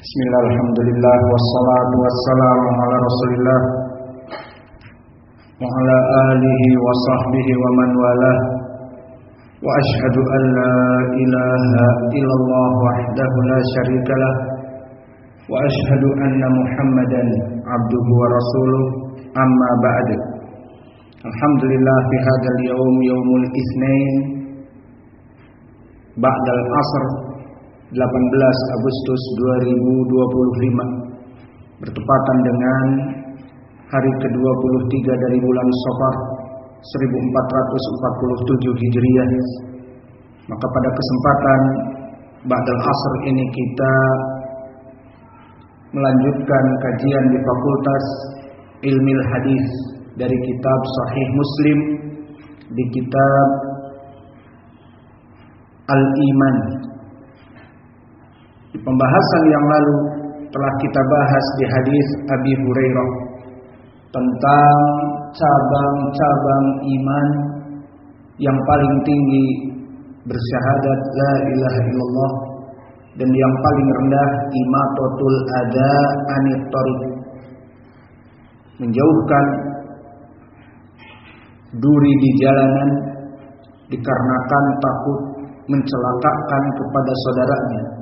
Bismillah, alhamdulillah, wassalatu wassalamu ala rasulillah wa ala alihi wa sahbihi wa man walah. Wa ashhadu an la ilaha illallah wahdahu la syarikalah wa ashhadu anna muhammadan abduhu wa rasuluh, amma ba'd. Alhamdulillah, fi hadzal yaum, yaumul itsnain ba'dal asr, 18 Agustus 2025, bertepatan dengan hari ke-23 dari bulan Safar 1447 Hijriah. Maka pada kesempatan ba'dal asr ini kita melanjutkan kajian di Fakultas Ilmil Hadis dari kitab Sahih Muslim, di kitab Al-Iman. Di pembahasan yang lalu telah kita bahas di hadis Abi Hurairah tentang cabang-cabang iman. Yang paling tinggi bersyahadat la ilaha illallah, dan yang paling rendah imatatul adza anit thariq, menjauhkan duri di jalanan dikarenakan takut mencelakakan kepada saudaranya.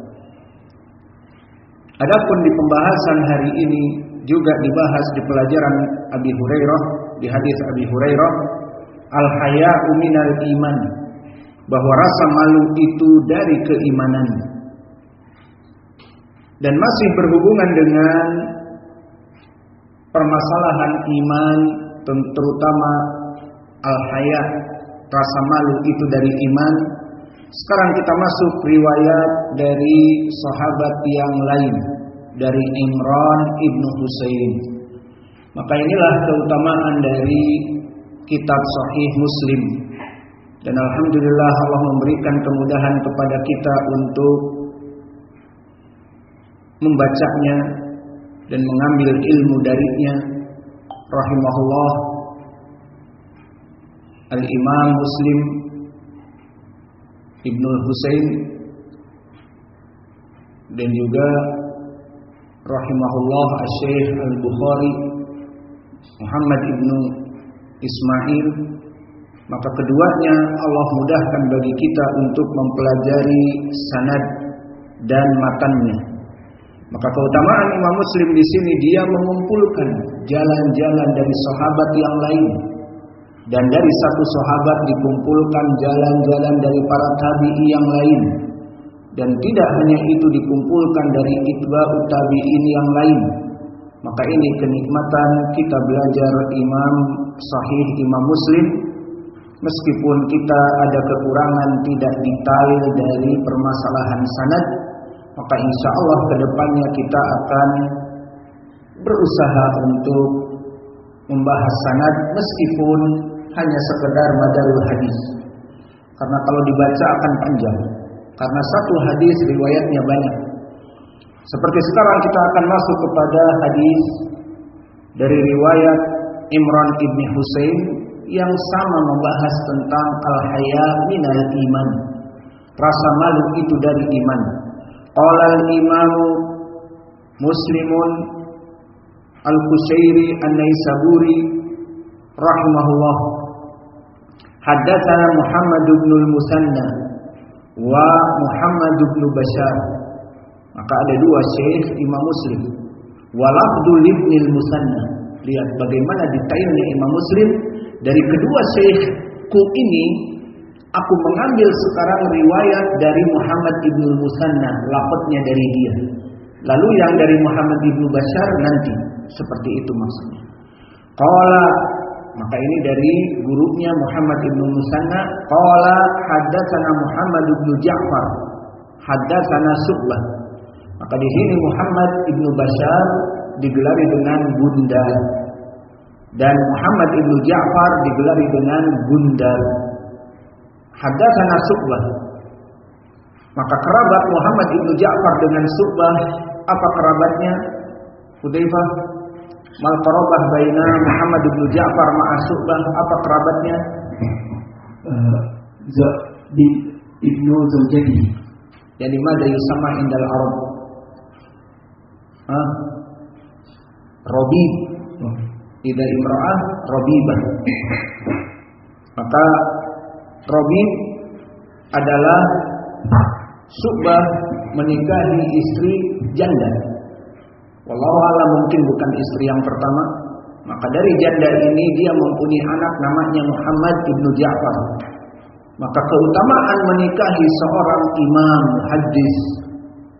Adapun di pembahasan hari ini juga dibahas di pelajaran Abi Hurairah, di hadis Abi Hurairah, al-haya'u minal iman, bahwa rasa malu itu dari keimanan. Dan masih berhubungan dengan permasalahan iman, terutama al-haya', rasa malu itu dari iman. Sekarang kita masuk riwayat dari sahabat yang lain, dari Imran ibnu Husain. Maka inilah keutamaan dari kitab Sahih Muslim. Dan alhamdulillah Allah memberikan kemudahan kepada kita untuk membacanya dan mengambil ilmu darinya. Rahimahullah Al-Imam Muslim Ibnu Husain, dan juga rahimahullah Asy-Syaikh Al-Bukhari Muhammad ibnu Ismail. Maka keduanya Allah mudahkan bagi kita untuk mempelajari sanad dan matannya. Maka keutamaan Imam Muslim di sini, dia mengumpulkan jalan-jalan dari sahabat yang lain, dan dari satu sahabat dikumpulkan jalan-jalan dari para tabi'i yang lain, dan tidak hanya itu, dikumpulkan dari itba'ut tabi'in yang lain. Maka ini kenikmatan kita belajar Imam Sahih Imam Muslim. Meskipun kita ada kekurangan, tidak detail dari permasalahan sanad, maka insya Allah kedepannya kita akan berusaha untuk membahas sanad, meskipun hanya sekedar madarul hadis. Karena kalau dibaca akan panjang, karena satu hadis riwayatnya banyak. Seperti sekarang kita akan masuk kepada hadis dari riwayat Imran ibn Husain yang sama membahas tentang al-haya minal iman, rasa malu itu dari iman. Qala al-Imam Muslimun Al-Qushairi An-Naisaburi rahimahullah, haddatsana Muhammad ibn al-Musanna wa Muhammad ibn Bashar. Maka ada dua syekh Imam Muslim. Wa lafdul ibn al-Musanna, lihat bagaimana detailnya Imam Muslim. Dari kedua syekhku ini aku mengambil sekarang riwayat dari Muhammad ibn al-Musanna, lafadznya dari dia. Lalu yang dari Muhammad ibn Bashar nanti, seperti itu maksudnya. Qala, maka ini dari gurunya Muhammad ibn Musanna. Qala haddatsana Muhammad ibn Ja'far haddatsana Syu'bah. Maka di sini Muhammad ibn Bashar digelari dengan Bundar, dan Muhammad ibn Ja'far digelari dengan Bundar. Haddatsana Syu'bah. Maka kerabat Muhammad ibn Ja'far dengan Syu'bah, apa kerabatnya? Hudzaifah, mal qarabah baina Muhammad ibn Ja'far ma'a Syu'bah, apa kerabatnya? Ibnu Zawjadi. Yani madha yusamma indal Arab. Rabib. Idza imra'ah rabibah. Maka Rabib adalah Syu'bah menikahi istri janda. Wallahu a'lam, mungkin bukan istri yang pertama. Maka dari janda ini dia mempunyai anak namanya Muhammad ibnu Ja'far. Maka keutamaan menikahi seorang imam, hadis,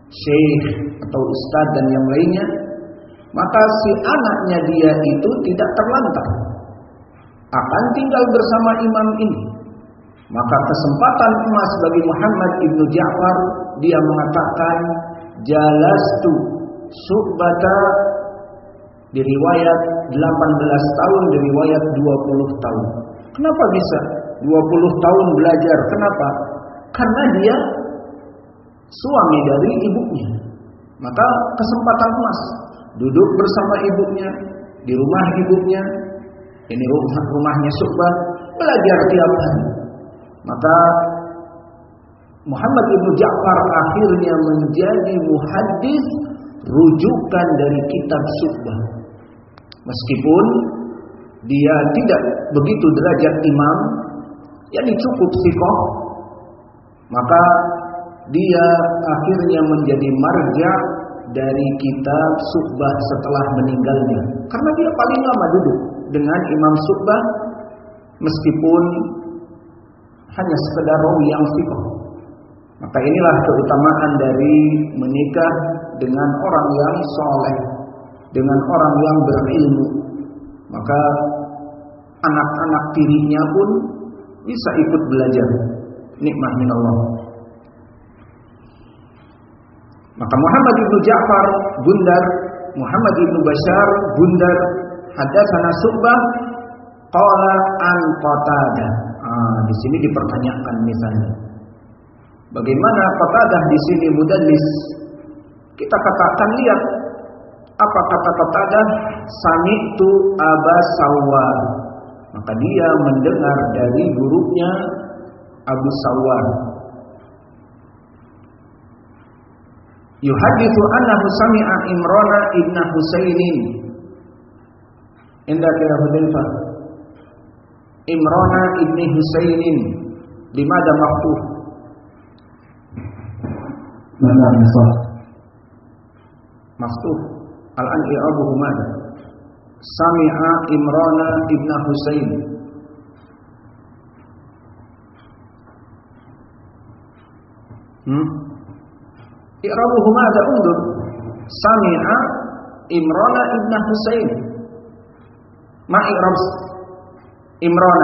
syekh atau ustadz dan yang lainnya, maka si anaknya dia itu tidak terlantar, akan tinggal bersama imam ini. Maka kesempatan emas bagi Muhammad ibnu Ja'far, dia mengatakan jalastu Syu'bata, di riwayat 18 tahun, di riwayat 20 tahun. Kenapa bisa 20 tahun belajar? Kenapa? Karena dia suami dari ibunya. Maka kesempatan emas, duduk bersama ibunya, di rumah ibunya. Ini rumahnya Syu'bah, belajar tiap hari. Maka Muhammad ibnu Ja'far akhirnya menjadi muhaddis rujukan dari kitab Syu'bah. Meskipun dia tidak begitu derajat imam, yakni cukup thiqah, maka dia akhirnya menjadi marja dari kitab Syu'bah setelah meninggalnya. Karena dia paling lama duduk dengan Imam Syu'bah, meskipun hanya sekedar rawi yang thiqah. Maka inilah keutamaan dari menikah dengan orang yang soleh, dengan orang yang berilmu. Maka anak-anak tirinya pun bisa ikut belajar. Nikmat minallah. Maka Muhammad ibnu Ja'far Gundar, Muhammad ibnu Bashar Gundar, hadatsana Syu'bah qala an Qatadah. Di sini dipertanyakan misalnya, bagaimana Qatadah di sini mudallis? Kita katakan, lihat apa kata Qatadah, sami'tu Aba Sawwar. Maka dia mendengar dari gurunya Abu Sawwar. Yuhaditsu annahu sami'a Imran ibn Husainin. Indah kira Hudzaifah. Imran ibn Husainin limada maftuh. Mana misal? Maftuh. Al-an i'rabuhu madza? Sami'a Imran ibn Husain. I'rabuhu madza? Undur. Sami'a Imran ibn Husain. Ma i'rab Imran?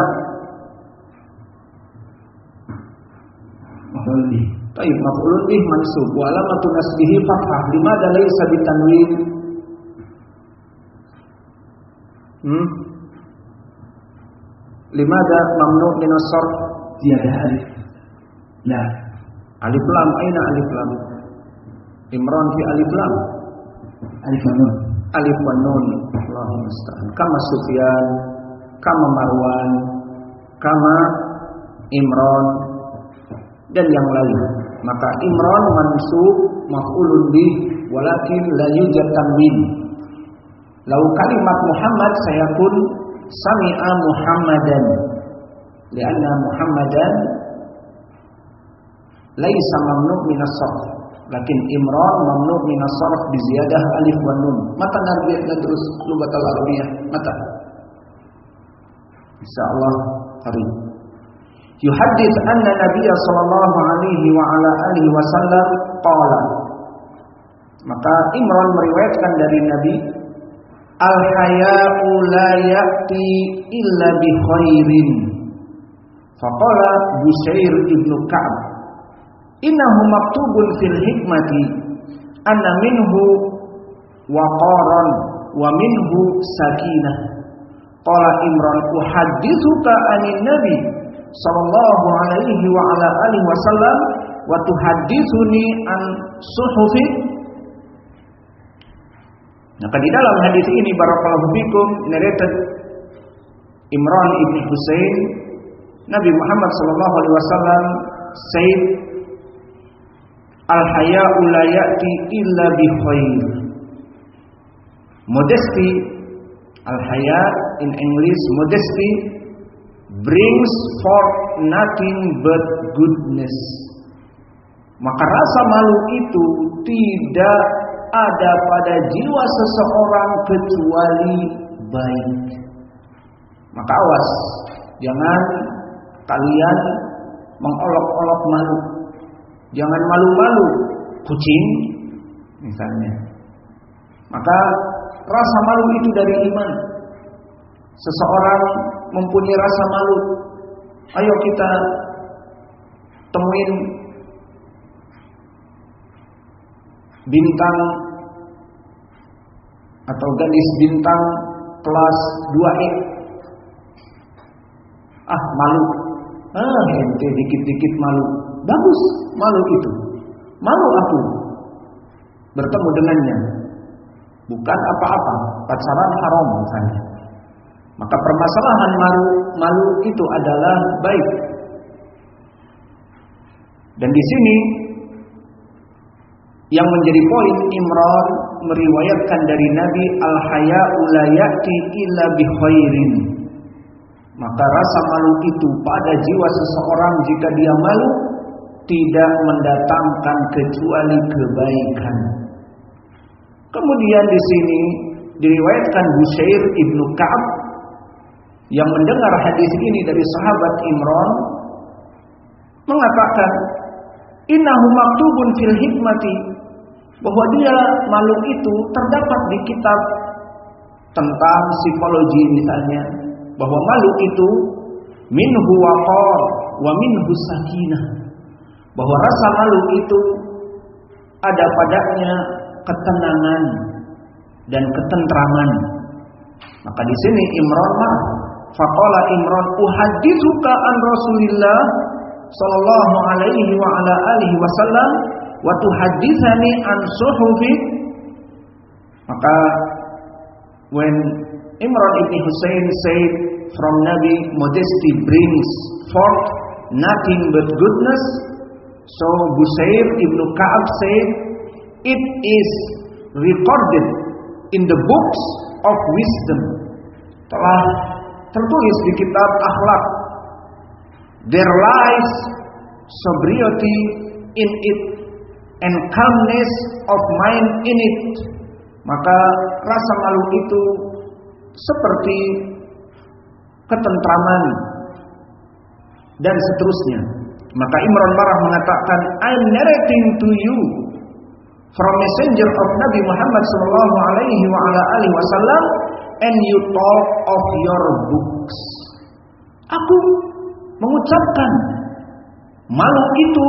Maf'ul bih. Baik, maf'ulun bih mansub wa alamatu nasbihi fathah. Limadza laysa bitanwin? Limadza mamnu' min as-sarf? Ziyadah alif. La. Alif lam, aina alif lam? Imran fi alif lam. Alif wa nun. Alif wa nun. Allahu musta'an. Kama Sufyan, kama Marwan, kama Imran dan yang lain. Maka Imran mansub maf'ulun bih walakin la yujad tanwin. Lau kalimat Muhammad sayakun sami'a Muhammadan, lianna Muhammadan laisa mamnu' min as-sarf, lakin Imran mamnu' min as-sarf bi ziyadah alif wa nun. Mata nadrus lughat al-arabiyah mata insyaallah hari. Yuhaddits anna Nabiy sallallahu alaihi wa ala alihi wasallam qala. Maka Imran meriwayatkan dari Nabi, al-haya'u la ya'ti illa bi khairin. Faqala Busair ibn Ka'ab, innahu maktubun fil hikmati anna minhu waqaran wa minhu sakinah. Qala Imran, uhaddithuka anin nabi sallallahu alaihi wa ala alihi wasallam wa tuhaddithuni an suhufi. Maka di dalam hadis ini barakallahu fikum narrated Imran ibn Husain, Nabi Muhammad sallallahu alaihi wasallam said, al-haya'u la ya'ti illa bi khair. Modesty, al-haya in English, modesty brings forth nothing but goodness. Maka rasa malu itu tidak ada pada jiwa seseorang kecuali baik. Maka awas, jangan kalian mengolok-olok malu. Jangan malu-malu kucing misalnya. Maka rasa malu itu dari iman. Seseorang mempunyai rasa malu. Ayo kita temuin bintang atau gadis bintang kelas 2E. Malu. Ente dikit-dikit malu. Bagus, malu itu. Malu aku bertemu dengannya. Bukan apa-apa, pacaran haram misalnya. Maka permasalahan malu itu adalah baik. Dan di sini yang menjadi poin, Imran meriwayatkan dari Nabi, al-haya'u la ya'ti illa bi khairin. Maka rasa malu itu pada jiwa seseorang jika dia malu tidak mendatangkan kecuali kebaikan. Kemudian di sini diriwayatkan Bushair ibnu Ka'ab yang mendengar hadis ini dari sahabat Imran mengatakan, innahu maktubun fil hikmati, bahwa dia malu itu terdapat di kitab tentang psikologi misalnya, bahwa malu itu minhu waqar wa minhu sakinah, bahwa rasa malu itu ada padanya ketenangan dan ketentraman. Maka di sini Imran faqala Imran, uhaditsuka an Rasulillah sallallahu alaihi wa ala alihi wasallam wa tuhadditsani an suhufi. Maka when Imran ibn Husain said from Nabi, modesty brings forth nothing but goodness. So Bushair ibn Ka'ab said, it is recorded in the books of wisdom, telah tertulis di kitab akhlak, there lies sobriety in it and calmness of mind in it. Maka rasa malu itu seperti ketentraman dan seterusnya. Maka Imran marah mengatakan, I'm narrating to you from messenger of Nabi Muhammad sallallahu alaihi wa ala alihi wasallam, and you talk of your books. Aku mengucapkan malu itu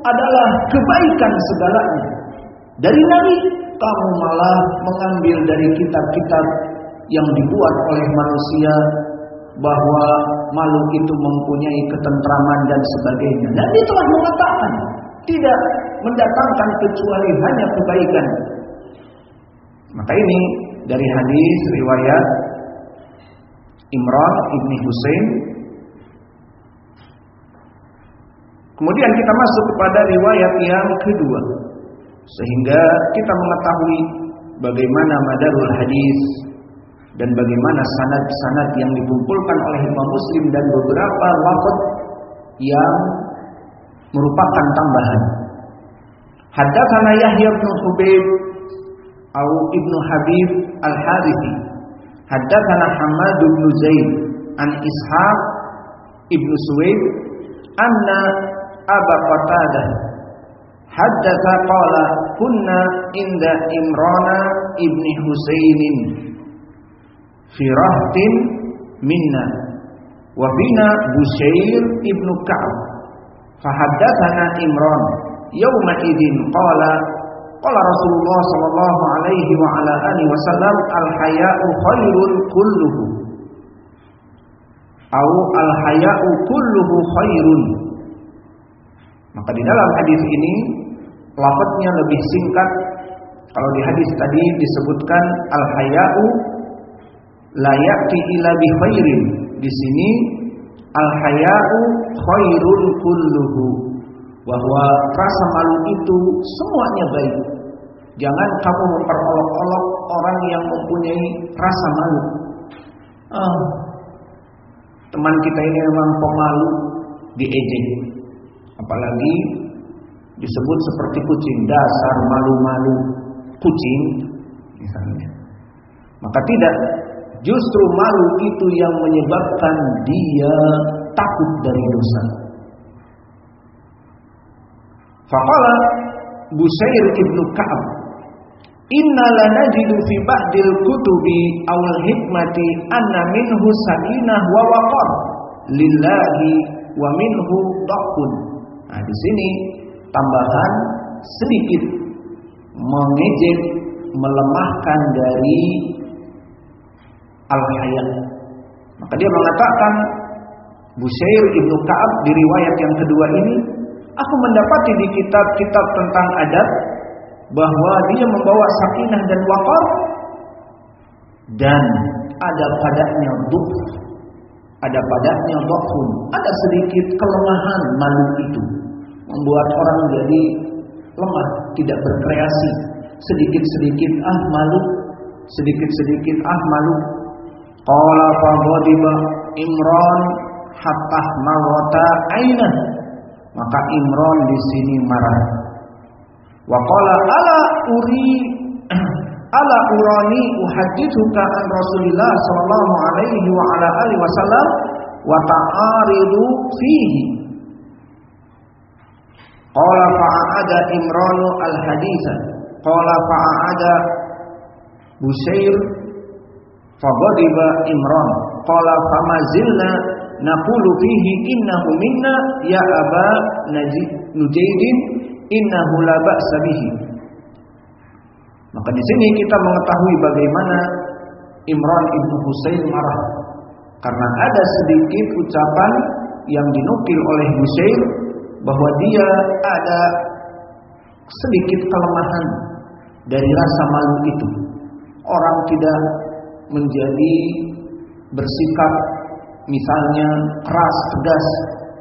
adalah kebaikan segalanya. Dari Nabi, kamu malah mengambil dari kitab-kitab yang dibuat oleh manusia bahwa malu itu mempunyai ketentraman dan sebagainya. Dan dia telah mengatakan tidak mendatangkan kecuali hanya kebaikan. Maka ini dari hadis riwayat Imran ibn Husain. Kemudian kita masuk kepada riwayat yang kedua, sehingga kita mengetahui bagaimana madarul hadis dan bagaimana sanad-sanad yang dikumpulkan oleh Imam Muslim dan beberapa lafaz yang merupakan tambahan. Haddatsana Yahya bin Hubayb atau Ibnu Habib Al-Harithi. Haddatsana Hammad bin Zaid an Ishaq ibnu Suwaid anna Aba Qatadah haddatsa qala kunna inda Imran ibn Husainin fi rahtin minna wa bina Bushair ibn Ka'ab fahaddatsana Imran yawma idzin qala Rasulullah sallallahu alaihi wa ala alihi wasallam al-haya'u khairun kulluhu au al-haya'u kulluhu khairun. Maka di dalam hadis ini lafadznya lebih singkat. Kalau di hadis tadi disebutkan al-haya'u la ya'ti illa bi khairin, di sini al-haya'u khairun kulluhu, bahwa rasa malu itu semuanya baik. Jangan kamu memperolok-olok orang yang mempunyai rasa malu. Teman kita ini memang pemalu, diejek. Apalagi disebut seperti kucing, dasar malu-malu kucing misalnya. Maka tidak, justru malu itu yang menyebabkan dia takut dari dosa. Faqala Busayr ibnu Ka'ab, inna lanajidu fi ba'dil kutubi awal hikmati anna minhu sakinah wa waqar lillahi wa minhu dhaqun. Nah, di sini tambahan sedikit mengejek, melemahkan dari al-hayat. Maka dia mengatakan, Busayr ibnu Ka'ab di riwayat yang kedua ini, aku mendapati di kitab-kitab tentang adab bahwa dia membawa sakinah dan waqar, dan ada padanya dhuf, ada padanya dhafun, ada sedikit kelemahan malu itu, membuat orang jadi lemah, tidak berkreasi, sedikit-sedikit malu, sedikit-sedikit malu. Qala fa ghadiba Imran hatta mawata ainah, maka Imran di sini marah. Wa qala ala urani uhaddithuka an Rasulillah sallallahu alaihi wa ala alihi wasallam wa ta'aridu fihi. Qala fa'ada Imranu al-haditha. Qala fa'ada Busayr faghadiba Imran. Qala famazilna naqulu fihi innahu minna ya Aba Nujaydin innahu la ba'sa bihi. Maka di sini kita mengetahui bagaimana Imran ibnu Husain marah karena ada sedikit ucapan yang dinukil oleh Busayr bahwa dia ada sedikit kelemahan dari rasa malu itu. Orang tidak menjadi bersikap misalnya keras, tegas,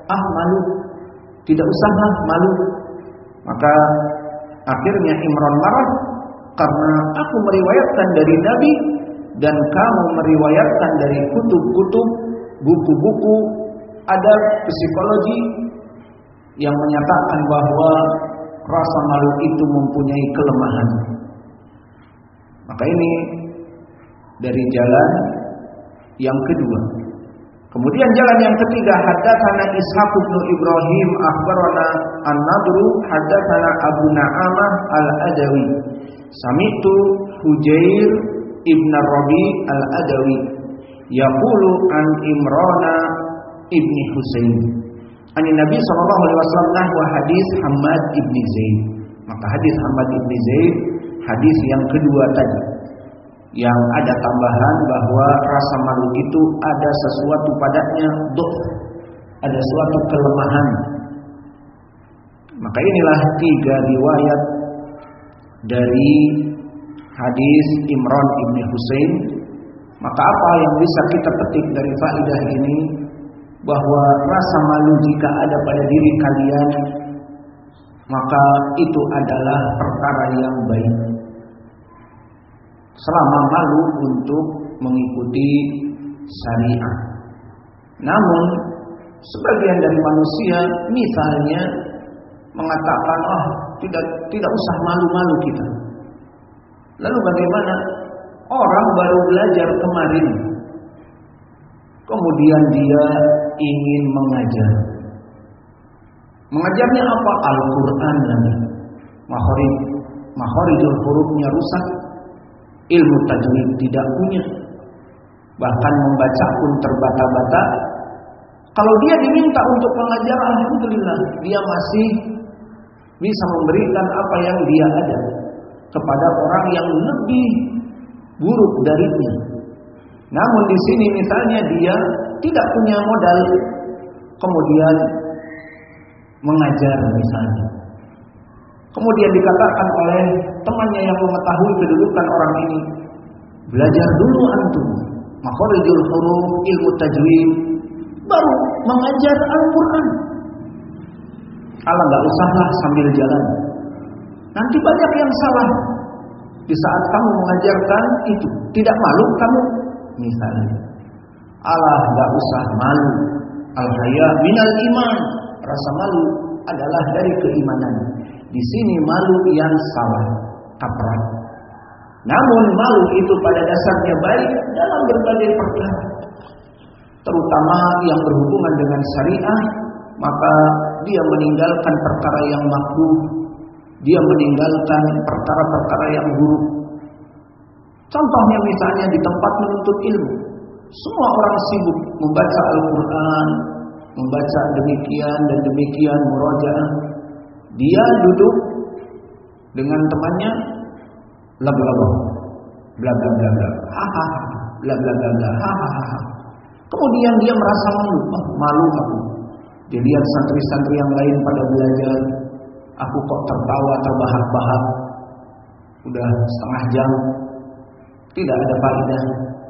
malu, tidak usah malu. Maka akhirnya Imran marah karena aku meriwayatkan dari Nabi dan kamu meriwayatkan dari kutub-kutub, buku-buku adab psikologi yang menyatakan bahwa rasa malu itu mempunyai kelemahan. Maka ini dari jalan yang kedua. Kemudian jalan yang ketiga, haddatsana Ishaq bin Ibrahim akhbarana An-Nadru haddatsana Abu Na'amah Al-Adawi sami'tu Hujair ibn Rabi Al-Adawi yaqulu an Imrana ibni Husain an Nabi sallallahu alaihi wasallam nahwa hadis Hammad ibni Zaid. Maka hadis Hammad ibni Zaid hadis yang kedua tadi, yang ada tambahan bahwa rasa malu itu ada sesuatu padanya dhuf, ada suatu kelemahan. Maka inilah tiga riwayat dari hadis Imran ibni Husain. Maka apa yang bisa kita petik dari faedah ini? Bahwa rasa malu jika ada pada diri kalian, maka itu adalah perkara yang baik, selama malu untuk mengikuti syariat. Namun sebagian dari manusia misalnya mengatakan, tidak usah malu-malu kita. Lalu bagaimana? Orang baru belajar kemarin, kemudian dia ingin mengajar. Mengajarnya apa? Al-Quran lagi. Makhorijul hurufnya rusak, ilmu tajwid tidak punya, bahkan membaca pun terbata-bata. Kalau dia diminta untuk mengajar, alhamdulillah dia masih bisa memberikan apa yang dia ada kepada orang yang lebih buruk darinya. Namun di sini misalnya dia tidak punya modal, kemudian mengajar misalnya. Kemudian dikatakan oleh temannya yang mengetahui kedudukan orang ini, belajar dulu antum makhorijul huruf, ilmu tajwid, baru mengajar Al-Quran. Nggak usahlah sambil jalan, nanti banyak yang salah. Di saat kamu mengajarkan itu, tidak malu kamu? Misalnya, alah gak usah malu. Al-haya minal iman. Rasa malu adalah dari keimanan. Di sini malu yang salah, kaprah. Namun malu itu pada dasarnya baik dalam berbagai perkara, terutama yang berhubungan dengan syariah. Maka dia meninggalkan perkara yang makruh, dia meninggalkan perkara-perkara yang buruk. Contohnya misalnya di tempat menuntut ilmu, semua orang sibuk membaca Al-Quran, membaca demikian dan demikian murojaah. Dia duduk dengan temannya, bla bla bla, bla bla bla bla, hahaha, bla bla bla bla, hahaha. Kemudian dia merasa malu, malu aku. Dilihat santri-santri yang lain pada belajar, aku kok tertawa terbahak-bahak, udah setengah jam, tidak ada faedah.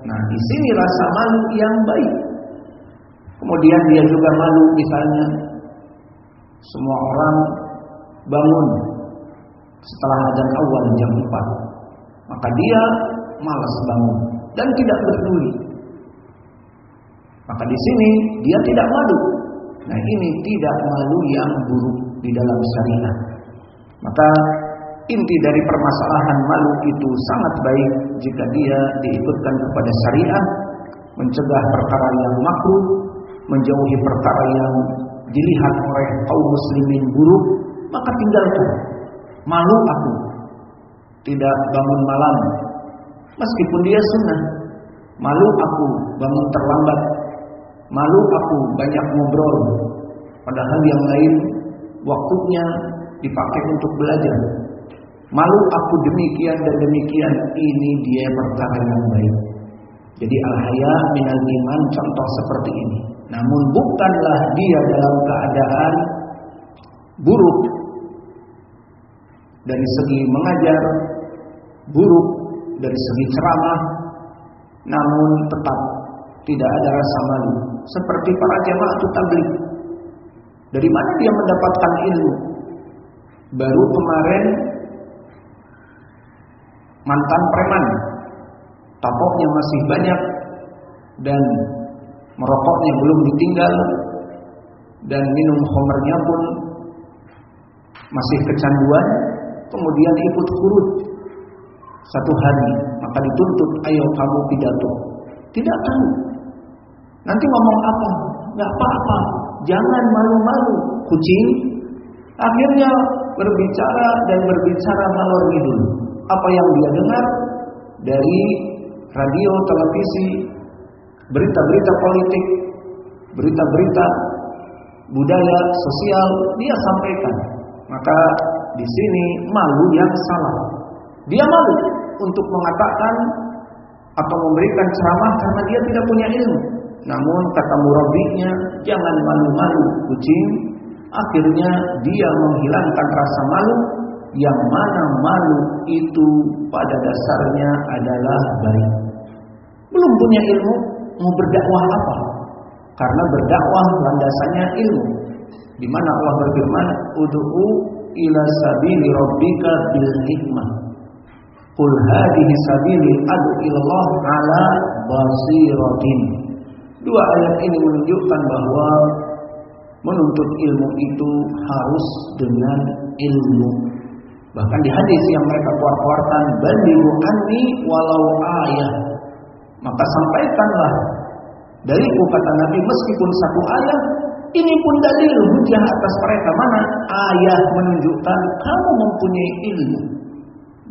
Nah, di sini rasa malu yang baik. Kemudian dia juga malu misalnya semua orang bangun setelah adzan awal jam 4, maka dia malas bangun dan tidak peduli. Maka di sini dia tidak malu. Nah, ini tidak malu yang buruk di dalam syariat. Maka inti dari permasalahan malu itu sangat baik jika dia diikutkan kepada syariat, mencegah perkara yang makruh, menjauhi perkara yang dilihat oleh kaum muslimin buruk, maka tinggalkan. Malu aku tidak bangun malam, meskipun dia sunnah. Malu aku bangun terlambat. Malu aku banyak ngobrol, padahal yang lain waktunya dipakai untuk belajar. Malu aku demikian dan demikian, ini dia perkara yang baik. Jadi al-haya minal iman, contoh seperti ini. Namun bukanlah dia dalam keadaan buruk dari segi mengajar, buruk dari segi ceramah, namun tetap tidak ada rasa malu. Seperti para jamaah tabligh. Dari mana dia mendapatkan ilmu? Baru kemarin mantan preman, tapoknya masih banyak dan merokoknya belum ditinggal, dan minum khamrnya pun masih kecanduan. Kemudian ikut khurud satu hari, maka dituntut, ayo kamu pidato. Tidak tahu nanti ngomong apa, nggak apa-apa, jangan malu-malu, kucing. Akhirnya berbicara dan berbicara ngalor ngidul. Apa yang dia dengar dari radio, televisi, berita-berita politik, berita-berita budaya sosial, dia sampaikan. Maka di sini malu yang salah. Dia malu untuk mengatakan atau memberikan ceramah karena dia tidak punya ilmu. Namun kata murabbinya, jangan malu-malu kucing. Akhirnya dia menghilangkan rasa malu, yang mana malu itu pada dasarnya adalah baik. Belum punya ilmu, mau berdakwah apa? Karena berdakwah landasannya ilmu. Di mana Allah berfirman, ud'u ila sabili rabbika bil hikmah. Qul hadhihi sabili ad'u ilallah ala basiratin. Dua ayat ini menunjukkan bahwa menuntut ilmu itu harus dengan ilmu. Bahkan di hadis yang mereka keluarkan, balighu anni walau ayat. Maka sampaikanlah dariku, kata Nabi, meskipun satu ayat. Ini pun dalil hujah atas mereka. Mana ayat menunjukkan kamu mempunyai ilmu.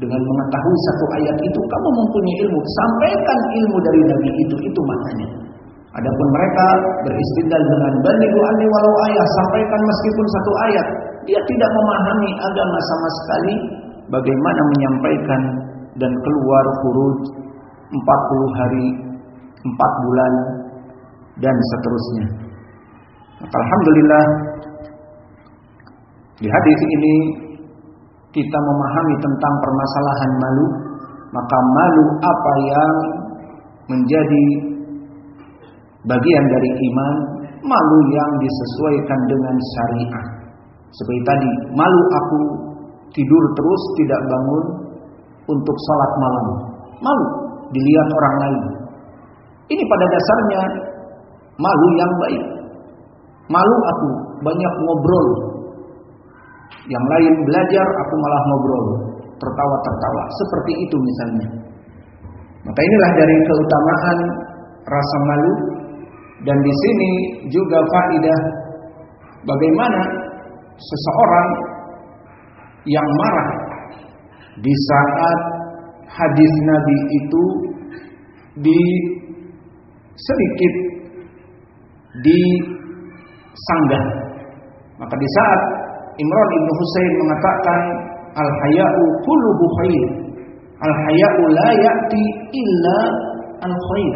Dengan mengetahui satu ayat itu kamu mempunyai ilmu. Sampaikan ilmu dari Nabi itu maknanya. Adapun mereka beristidlal dengan balighu anni walau ayat, sampaikan meskipun satu ayat. Dia tidak memahami agama sama sekali, bagaimana menyampaikan dan keluar huruf 40 hari, 4 bulan dan seterusnya. Maka alhamdulillah di hadis ini kita memahami tentang permasalahan malu. Maka malu apa yang menjadi bagian dari iman, malu yang disesuaikan dengan syariat. Seperti tadi, malu aku tidur terus tidak bangun, untuk sholat malam. Malu dilihat orang lain. Ini pada dasarnya malu yang baik. Malu aku banyak ngobrol. Yang lain belajar, aku malah ngobrol, tertawa-tertawa. Seperti itu misalnya. Maka inilah dari keutamaan rasa malu. Dan di sini juga faedah bagaimana seseorang yang marah di saat hadis Nabi itu sedikit disanggah. Maka di saat Imran ibn Husain mengatakan al-haya'u kulluhu khair, al-haya'u la ya'ti illa al-khair,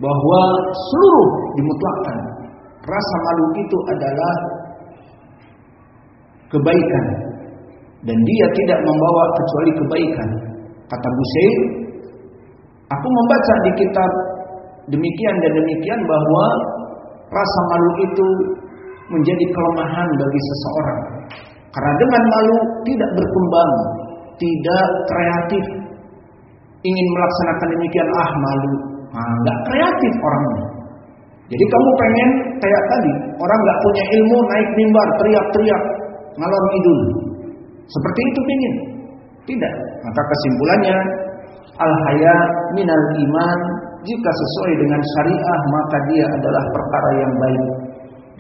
bahwa seluruh dimutlakkan rasa malu itu adalah kebaikan dan dia tidak membawa kecuali kebaikan. Kata Busair, aku membaca di kitab demikian dan demikian bahwa rasa malu itu menjadi kelemahan bagi seseorang. Karena dengan malu tidak berkembang, tidak kreatif. Ingin melaksanakan demikian, malu. Nggak kreatif orangnya. Jadi kamu pengen kayak tadi, orang nggak punya ilmu naik mimbar teriak-teriak ngalor ngidul. Seperti itu ingin? Tidak. Maka kesimpulannya al-haya minal iman, jika sesuai dengan syariah maka dia adalah perkara yang baik.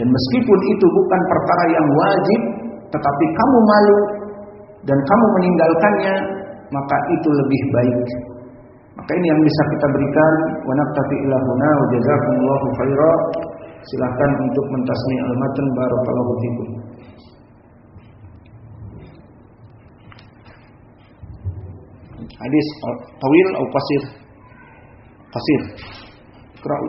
Dan meskipun itu bukan perkara yang wajib, tetapi kamu malu dan kamu meninggalkannya, maka itu lebih baik. Maka ini yang bisa kita berikan. Wa naqtafi ila huna wa jazakumullahu khairan. Silakan untuk mentasmi al-matan. Barakallahu fikum. Hadis tawil atau qasir? Qasir. Iqra'u.